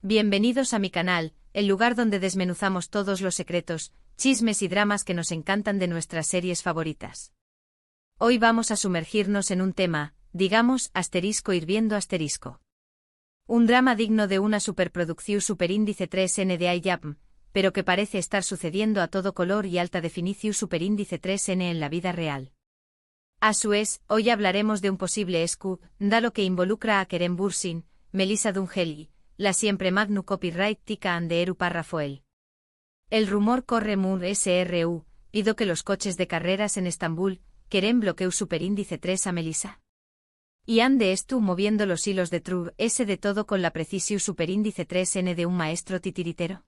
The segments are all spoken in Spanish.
Bienvenidos a mi canal, el lugar donde desmenuzamos todos los secretos, chismes y dramas que nos encantan de nuestras series favoritas. Hoy vamos a sumergirnos en un tema, digamos, asterisco hirviendo asterisco. Un drama digno de una superproducción superíndice 3N de iJapm, pero que parece estar sucediendo a todo color y alta definición superíndice 3N en la vida real. A su vez, hoy hablaremos de un posible scoop, dado que involucra a Kerem Bürsin, Melissa Dungeli, la siempre magnu copyright tica Anderu Parrafoel. El rumor corre mun SRU, pido que los coches de carreras en Estambul, Kerem bloqueu superíndice 3 a Melissa. Y ande estu moviendo los hilos de True S de todo con la precisión superíndice 3N de un maestro titiritero.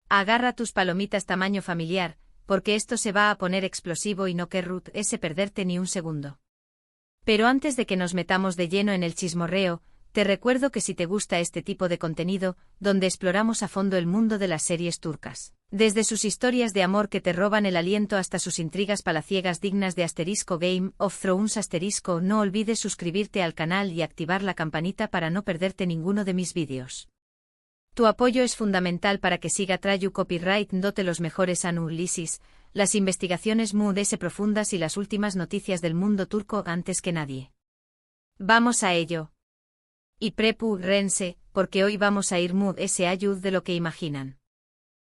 Agarra tus palomitas tamaño familiar, porque esto se va a poner explosivo y no querrut ese perderte ni un segundo. Pero antes de que nos metamos de lleno en el chismorreo, te recuerdo que si te gusta este tipo de contenido, donde exploramos a fondo el mundo de las series turcas, desde sus historias de amor que te roban el aliento hasta sus intrigas palaciegas dignas de asterisco Game of Thrones asterisco, no olvides suscribirte al canal y activar la campanita para no perderte ninguno de mis vídeos. Tu apoyo es fundamental para que siga Trayu Copyright dote los mejores análisis, las investigaciones MUDS profundas y las últimas noticias del mundo turco antes que nadie. Vamos a ello. Y prepu rense, porque hoy vamos a ir MUDS ayud de lo que imaginan.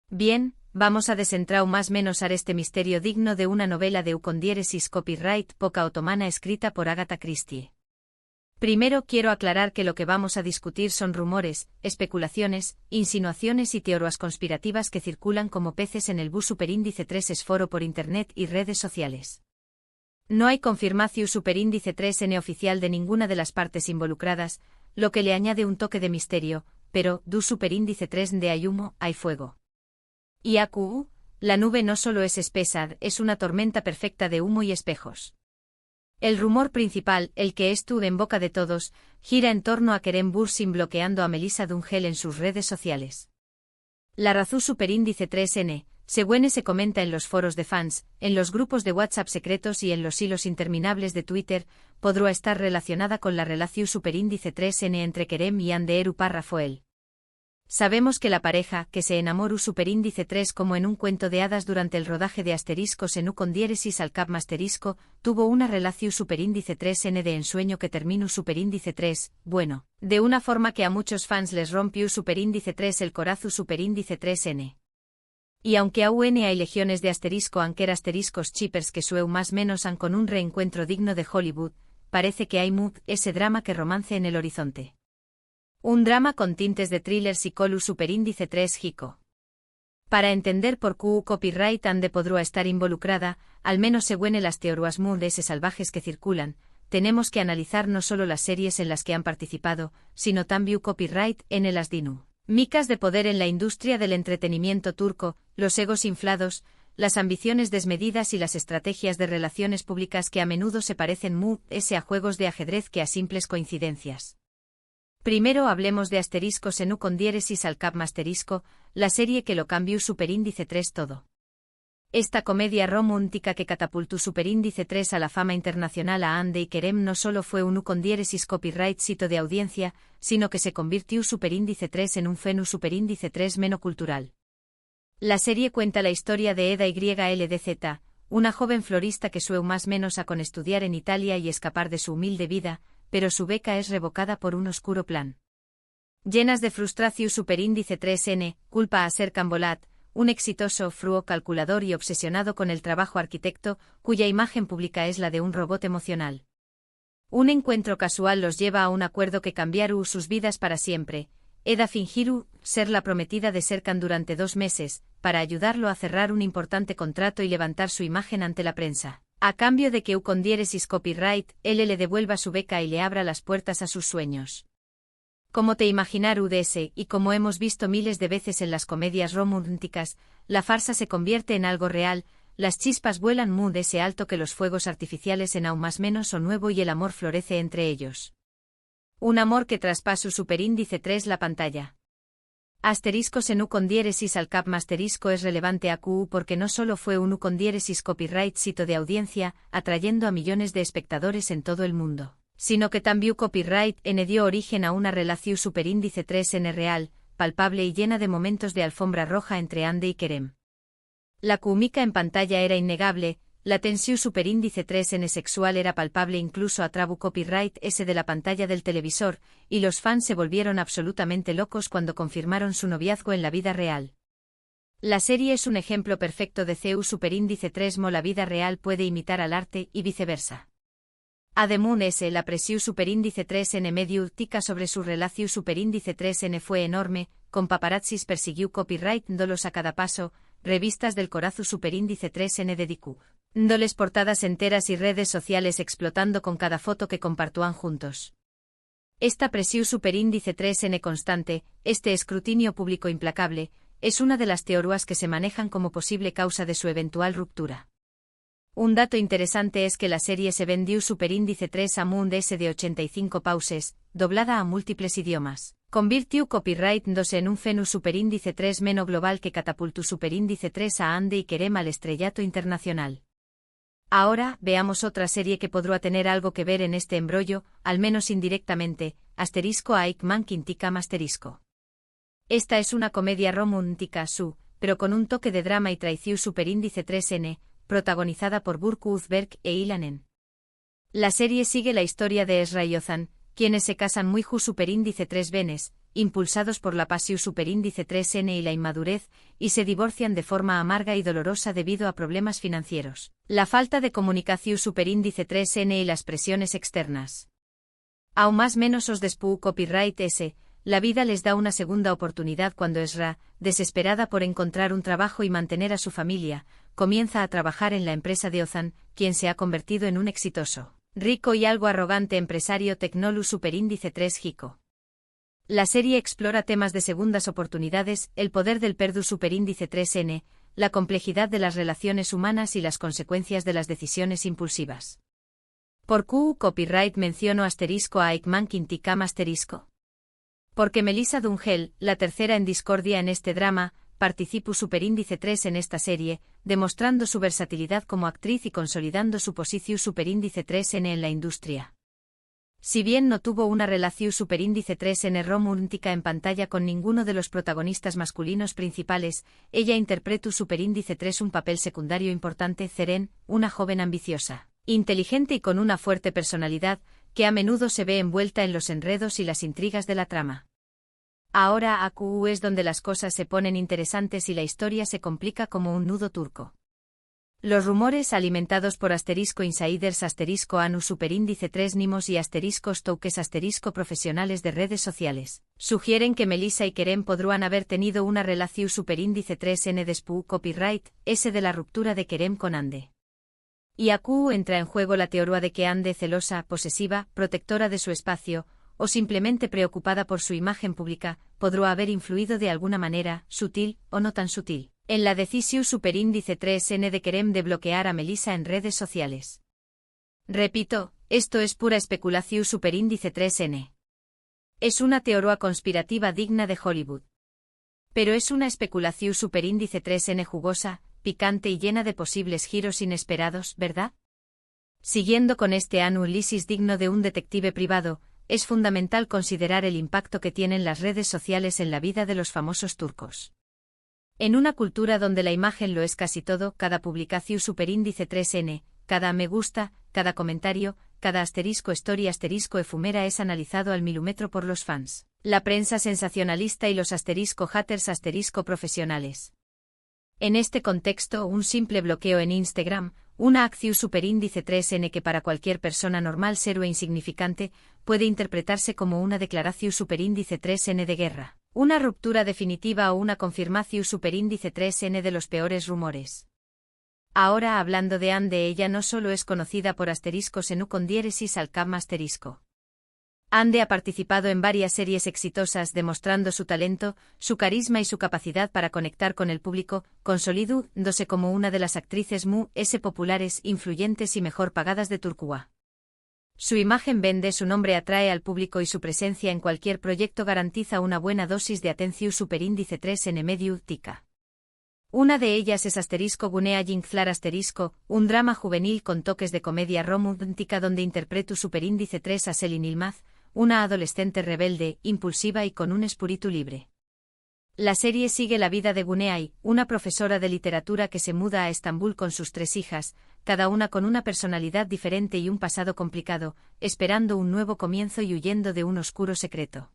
Bien, vamos a desentrar más menos a este misterio digno de una novela de ucondiéresis copyright poca otomana escrita por Agatha Christie. Primero quiero aclarar que lo que vamos a discutir son rumores, especulaciones, insinuaciones y teorías conspirativas que circulan como peces en el bus superíndice 3 esforo por internet y redes sociales. No hay confirmación superíndice 3N oficial de ninguna de las partes involucradas, lo que le añade un toque de misterio, pero, du superíndice 3 de hay humo, hay fuego. Y AQU, la nube no solo es espesa, es una tormenta perfecta de humo y espejos. El rumor principal, el que estuvo en boca de todos, gira en torno a Kerem Bürsin bloqueando a Melissa Dungeli en sus redes sociales. La razón superíndice 3N, según se comenta en los foros de fans, en los grupos de WhatsApp secretos y en los hilos interminables de Twitter, podrá estar relacionada con la relación superíndice 3N entre Kerem y Anderu Parrafoel. Sabemos que la pareja, que se enamoró superíndice 3 como en un cuento de hadas durante el rodaje de asteriscos en ucondiéresis al cap asterisco, tuvo una relación superíndice 3N de ensueño que terminó superíndice 3, bueno, de una forma que a muchos fans les rompió superíndice 3 el corazu superíndice 3N. Y aunque aún hay legiones de asterisco anquer asteriscos chippers que sueu más menos han con un reencuentro digno de Hollywood, parece que hay ese drama que romance en el horizonte. Un drama con tintes de thriller psicolu superíndice 3 Hico. Para entender por qué copyright ande podrá estar involucrada, al menos según las teorías ese salvajes que circulan, tenemos que analizar no solo las series en las que han participado, sino también copyright en las dinu. Micas de poder en la industria del entretenimiento turco, los egos inflados, las ambiciones desmedidas y las estrategias de relaciones públicas que a menudo se parecen a juegos de ajedrez que a simples coincidencias. Primero hablemos de asteriscos en ucondiéresis al cap asterisco, la serie que lo cambió superíndice 3 todo. Esta comedia romántica que catapultó superíndice 3 a la fama internacional a Ande y Kerem no solo fue un ucondiéresis copyright sito de audiencia, sino que se convirtió superíndice 3 en un fenómeno superíndice 3 menocultural. La serie cuenta la historia de Eda YLDZ, una joven florista que sueu más menos a con estudiar en Italia y escapar de su humilde vida, pero su beca es revocada por un oscuro plan. Llenas de frustración superíndice 3N, culpa a ser Cambolat, un exitoso fruo calculador y obsesionado con el trabajo arquitecto, cuya imagen pública es la de un robot emocional. Un encuentro casual los lleva a un acuerdo que cambiará sus vidas para siempre. Eda fingiru ser la prometida de Serkan durante 2 meses, para ayudarlo a cerrar un importante contrato y levantar su imagen ante la prensa, a cambio de que ucondiéresis copyright, él le devuelva su beca y le abra las puertas a sus sueños. Como te imaginar UDS, y como hemos visto miles de veces en las comedias románticas, la farsa se convierte en algo real, las chispas vuelan ese alto que los fuegos artificiales en aún más menos o nuevo y el amor florece entre ellos. Un amor que traspasa superíndice 3 la pantalla. Asteriscos en ucondiéresis al cap asterisco es relevante a QU porque no solo fue un ucondiéresis copyright sito de audiencia, atrayendo a millones de espectadores en todo el mundo, sino que también copyright dio origen a una relación superíndice 3N real, palpable y llena de momentos de alfombra roja entre Ande y Kerem. La química en pantalla era innegable, la tensión superíndice 3N sexual era palpable incluso a trabu copyright S de la pantalla del televisor, y los fans se volvieron absolutamente locos cuando confirmaron su noviazgo en la vida real. La serie es un ejemplo perfecto de CU superíndice 3 mo la vida real puede imitar al arte y viceversa. Ademun S la presión superíndice 3N medio tica sobre su relación superíndice 3N fue enorme, con paparazzis persiguió copyright dolos a cada paso, revistas del corazu superíndice 3N dedicú. Doles portadas enteras y redes sociales explotando con cada foto que compartúan juntos. Esta presión superíndice 3N constante, este escrutinio público implacable, es una de las teorías que se manejan como posible causa de su eventual ruptura. Un dato interesante es que la serie se vendió superíndice 3 a Moon DS de 85 pauses, doblada a múltiples idiomas. Convirtió copyright 2 en un fenu superíndice 3 meno global que catapultó superíndice 3 a Ande y Kerem al estrellato internacional. Ahora, veamos otra serie que podrá tener algo que ver en este embrollo, al menos indirectamente, *Aikman Quinticam *. Esta es una comedia romántica pero con un toque de drama y traición superíndice 3N, protagonizada por Burku Uzberk e Ilanen. La serie sigue la historia de Ezra y Ozan, quienes se casan muy superíndice 3 venes, impulsados por la pasión superíndice 3N y la inmadurez, y se divorcian de forma amarga y dolorosa debido a problemas financieros, la falta de comunicación superíndice 3N y las presiones externas. Aún más menos os despú copyright S, la vida les da una segunda oportunidad cuando Ezra, desesperada por encontrar un trabajo y mantener a su familia, comienza a trabajar en la empresa de Ozan, quien se ha convertido en un exitoso, rico y algo arrogante empresario Tecnolu superíndice 3 Jico. La serie explora temas de segundas oportunidades, el poder del perdu superíndice 3N, la complejidad de las relaciones humanas y las consecuencias de las decisiones impulsivas. ¿Por qué copyright menciono * Aikman Quinticam *? Porque Melissa Dungel, la tercera en discordia en este drama, participó superíndice 3 en esta serie, demostrando su versatilidad como actriz y consolidando su posición superíndice 3N en la industria. Si bien no tuvo una relación superíndice 3N romántica en pantalla con ninguno de los protagonistas masculinos principales, ella interpretó superíndice 3 un papel secundario importante Ceren, una joven ambiciosa, inteligente y con una fuerte personalidad, que a menudo se ve envuelta en los enredos y las intrigas de la trama. Ahora AQ es donde las cosas se ponen interesantes y la historia se complica como un nudo turco. Los rumores alimentados por *insiders *anu superíndice 3 nimos y *toques profesionales de redes sociales, sugieren que Melissa y Kerem podrían haber tenido una relación superíndice 3N despú copyright, S de la ruptura de Kerem con Ande. Y AQ entra en juego la teoría de que Ande celosa, posesiva, protectora de su espacio, o simplemente preocupada por su imagen pública, podrá haber influido de alguna manera, sutil o no tan sutil, en la decisión superíndice 3N de Kerem de bloquear a Melissa en redes sociales. Repito, esto es pura especulación superíndice 3N. Es una teoría conspirativa digna de Hollywood. Pero es una especulación superíndice 3N jugosa, picante y llena de posibles giros inesperados, ¿verdad? Siguiendo con este análisis digno de un detective privado, es fundamental considerar el impacto que tienen las redes sociales en la vida de los famosos turcos. En una cultura donde la imagen lo es casi todo, cada publicación superíndice 3N, cada me gusta, cada comentario, cada story efumera es analizado al milímetro por los fans, la prensa sensacionalista y los haters profesionales. En este contexto, un simple bloqueo en Instagram, una acción superíndice 3N que para cualquier persona normal cero e insignificante, puede interpretarse como una declaración superíndice 3N de guerra, una ruptura definitiva o una confirmación superíndice 3N de los peores rumores. Ahora hablando de Ande, ella no solo es conocida por *senu con diéresis al cam *. Ande ha participado en varias series exitosas demostrando su talento, su carisma y su capacidad para conectar con el público, consolidándose como una de las actrices populares, influyentes y mejor pagadas de Turquía. Su imagen vende, su nombre atrae al público y su presencia en cualquier proyecto garantiza una buena dosis de atención superíndice 3N medio tica. Una de ellas es Gunea Jinkflar un drama juvenil con toques de comedia romántica donde interpreto superíndice 3 a Selin Ilmaz, una adolescente rebelde, impulsiva y con un espíritu libre. La serie sigue la vida de Guneay, una profesora de literatura que se muda a Estambul con sus 3 hijas, cada una con una personalidad diferente y un pasado complicado, esperando un nuevo comienzo y huyendo de un oscuro secreto.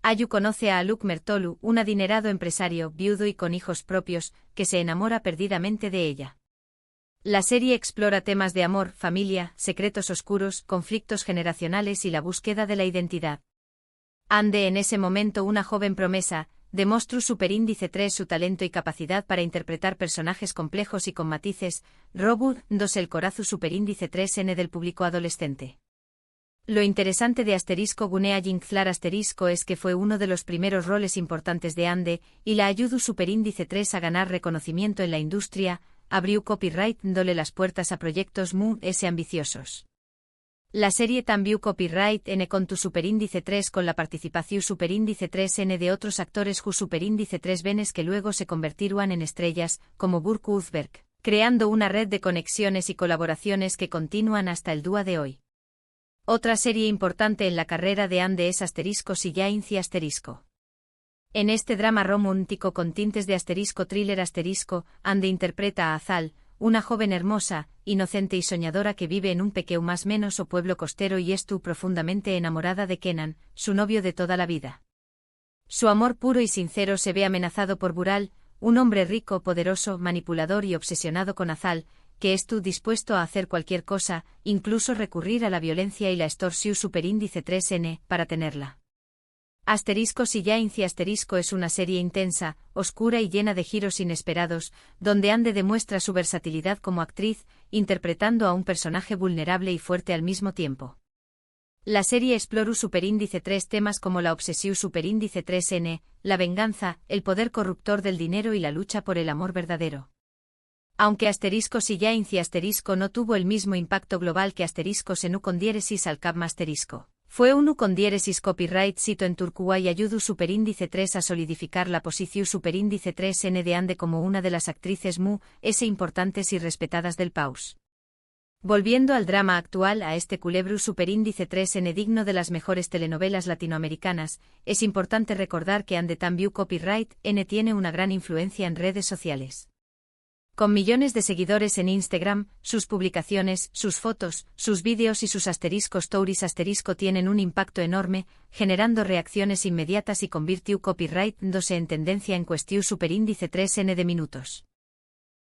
Ayu conoce a Aluk Mertolu, un adinerado empresario, viudo y con hijos propios, que se enamora perdidamente de ella. La serie explora temas de amor, familia, secretos oscuros, conflictos generacionales y la búsqueda de la identidad. Ande en ese momento una joven promesa, demostró Superíndice 3 su talento y capacidad para interpretar personajes complejos y con matices, Robur 2 el corazu Superíndice 3N del público adolescente. Lo interesante de Gunea Jingzlar es que fue uno de los primeros roles importantes de Ande, y la ayudó Superíndice 3 a ganar reconocimiento en la industria, abrió copyright dándole las puertas a proyectos muy ambiciosos. La serie también copyright N con tu Superíndice 3 con la participación Superíndice 3N de otros actores ju Superíndice 3 venes que luego se convertirían en estrellas, como Burke Uzberg, creando una red de conexiones y colaboraciones que continúan hasta el día de hoy. Otra serie importante en la carrera de Ande es Sillainci *. En este drama romántico con tintes de thriller Ande interpreta a Azal, una joven hermosa, inocente y soñadora que vive en un pequeño más menos o pueblo costero y estuvo profundamente enamorada de Kenan, su novio de toda la vida. Su amor puro y sincero se ve amenazado por Bural, un hombre rico, poderoso, manipulador y obsesionado con Azal, que estuvo dispuesto a hacer cualquier cosa, incluso recurrir a la violencia y la extorsión Superíndice 3N, para tenerla. Sillainci es una serie intensa, oscura y llena de giros inesperados, donde Ande demuestra su versatilidad como actriz, interpretando a un personaje vulnerable y fuerte al mismo tiempo. La serie explora Superíndice 3 temas como la obsesión Superíndice 3N, la venganza, el poder corruptor del dinero y la lucha por el amor verdadero. Aunque Sillainci no tuvo el mismo impacto global que Senu con diéresis al cap ***. Fue uno con diéresis copyright cito en Turcua y ayudó Superíndice 3 a solidificar la posición Superíndice 3N de Ande como una de las actrices importantes y respetadas del país. Volviendo al drama actual a culebro Superíndice 3N digno de las mejores telenovelas latinoamericanas, es importante recordar que Ande también copyright N tiene una gran influencia en redes sociales. Con millones de seguidores en Instagram, sus publicaciones, sus fotos, sus vídeos y sus stories tienen un impacto enorme, generando reacciones inmediatas y convirtió copyright dándose en tendencia en cuestión Superíndice 3N de minutos.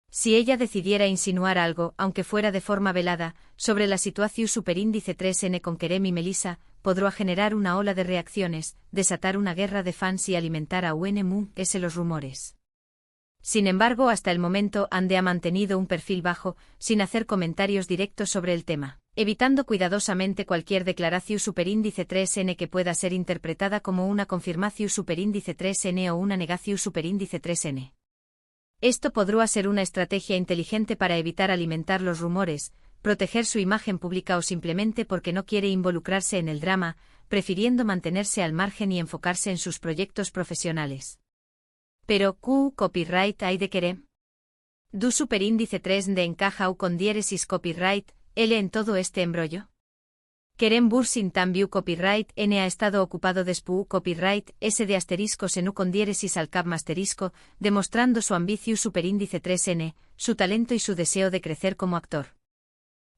Si ella decidiera insinuar algo, aunque fuera de forma velada, sobre la situación Superíndice 3N con Kerem y Melissa, podrá generar una ola de reacciones, desatar una guerra de fans y alimentar a los rumores. Sin embargo, hasta el momento Ande ha mantenido un perfil bajo, sin hacer comentarios directos sobre el tema, evitando cuidadosamente cualquier declaración Superíndice 3N que pueda ser interpretada como una confirmación Superíndice 3N o una negación Superíndice 3N. Esto podrá ser una estrategia inteligente para evitar alimentar los rumores, proteger su imagen pública o simplemente porque no quiere involucrarse en el drama, prefiriendo mantenerse al margen y enfocarse en sus proyectos profesionales. Pero, copyright hay de Kerem. ¿Du Superíndice 3 de encaja u con diéresis copyright, L en todo este embrollo? Kerem Bursin también copyright N ha estado ocupado despu copyright S de senu con diéresis al cap demostrando su ambición Superíndice 3N, su talento y su deseo de crecer como actor.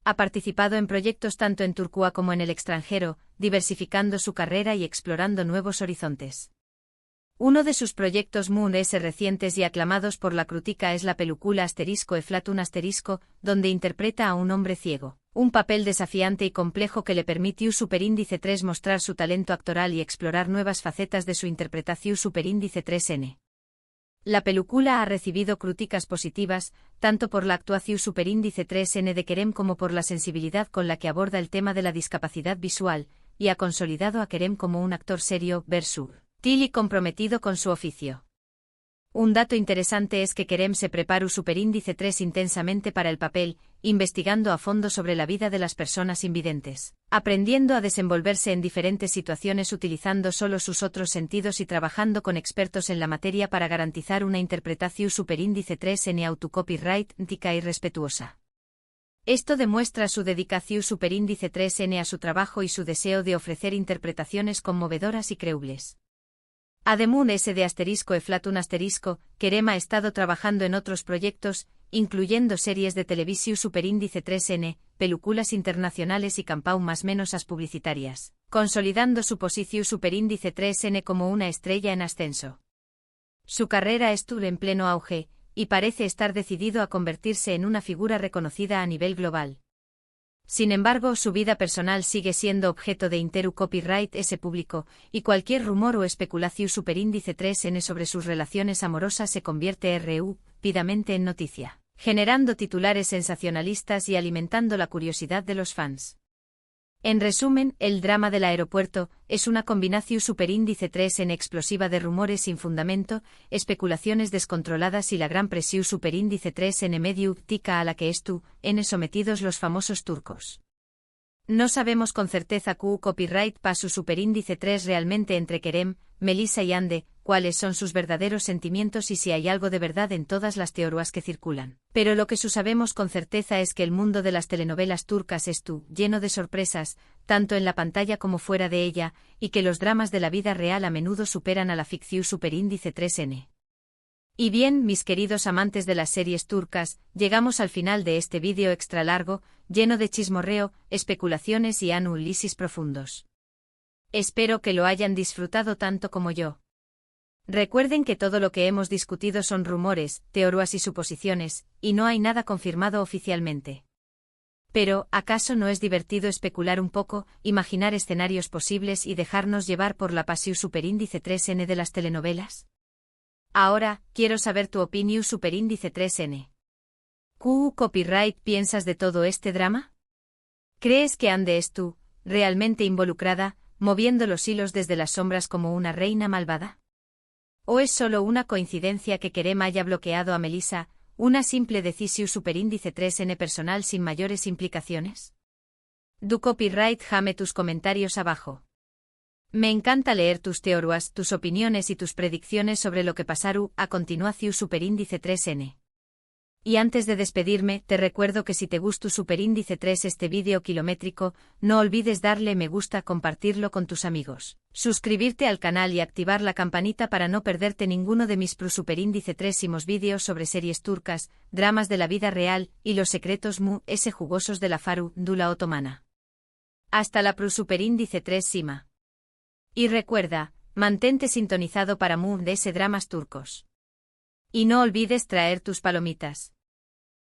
Ha participado en proyectos tanto en Turcua como en el extranjero, diversificando su carrera y explorando nuevos horizontes. Uno de sus proyectos recientes y aclamados por la crítica es la película Eflatun donde interpreta a un hombre ciego, un papel desafiante y complejo que le permitió Superíndice 3 mostrar su talento actoral y explorar nuevas facetas de su interpretación Superíndice 3N. La película ha recibido críticas positivas, tanto por la actuación Superíndice 3N de Kerem como por la sensibilidad con la que aborda el tema de la discapacidad visual, y ha consolidado a Kerem como un actor serio, versátil y comprometido con su oficio. Un dato interesante es que Kerem se preparó Superíndice 3 intensamente para el papel, investigando a fondo sobre la vida de las personas invidentes, aprendiendo a desenvolverse en diferentes situaciones utilizando solo sus otros sentidos y trabajando con expertos en la materia para garantizar una interpretación Superíndice 3 en autocopyright ética y respetuosa. Esto demuestra su dedicación Superíndice 3N a su trabajo y su deseo de ofrecer interpretaciones conmovedoras y creíbles. Ademun S de *eflatun Kerem ha estado trabajando en otros proyectos, incluyendo series de televisión superíndice 3N, películas internacionales y campau más menos publicitarias, consolidando su posición superíndice 3N como una estrella en ascenso. Su carrera estuvo en pleno auge, y parece estar decidido a convertirse en una figura reconocida a nivel global. Sin embargo, su vida personal sigue siendo objeto de interu copyright ese público, y cualquier rumor o especulación superíndice 3N sobre sus relaciones amorosas se convierte rápidamente en noticia, generando titulares sensacionalistas y alimentando la curiosidad de los fans. En resumen, el drama del aeropuerto es una combinación superíndice 3N explosiva de rumores sin fundamento, especulaciones descontroladas y la gran presión superíndice 3N mediática a la que están sometidos los famosos turcos. No sabemos con certeza copyright pa su superíndice 3 realmente entre Kerem, Melissa y Ande, cuáles son sus verdaderos sentimientos y si hay algo de verdad en todas las teorías que circulan. Pero lo que sabemos con certeza es que el mundo de las telenovelas turcas lleno de sorpresas, tanto en la pantalla como fuera de ella, y que los dramas de la vida real a menudo superan a la ficción superíndice 3N. Y bien, mis queridos amantes de las series turcas, llegamos al final de este vídeo extra largo, lleno de chismorreo, especulaciones y análisis profundos. Espero que lo hayan disfrutado tanto como yo. Recuerden que todo lo que hemos discutido son rumores, teorías y suposiciones, y no hay nada confirmado oficialmente. Pero, ¿acaso no es divertido especular un poco, imaginar escenarios posibles y dejarnos llevar por la pasión superíndice 3N de las telenovelas? Ahora, quiero saber tu opinión superíndice 3N. ¿Copyright piensas de todo este drama? ¿Crees que Ande realmente involucrada, moviendo los hilos desde las sombras como una reina malvada? ¿O es solo una coincidencia que Kerem haya bloqueado a Melissa, una simple decisión superíndice 3N personal sin mayores implicaciones? Du copyright jame tus comentarios abajo. Me encanta leer tus teorías, tus opiniones y tus predicciones sobre lo que pasará a continuación superíndice 3N. Y antes de despedirme, te recuerdo que si te gustó superíndice 3 este vídeo kilométrico, no olvides darle me gusta, compartirlo con tus amigos, suscribirte al canal y activar la campanita para no perderte ninguno de mis superíndice 3 vídeos sobre series turcas, dramas de la vida real y los secretos jugosos de la farándula otomana. Hasta la superíndice 3 Sima. Y recuerda, mantente sintonizado para dramas turcos. Y no olvides traer tus palomitas.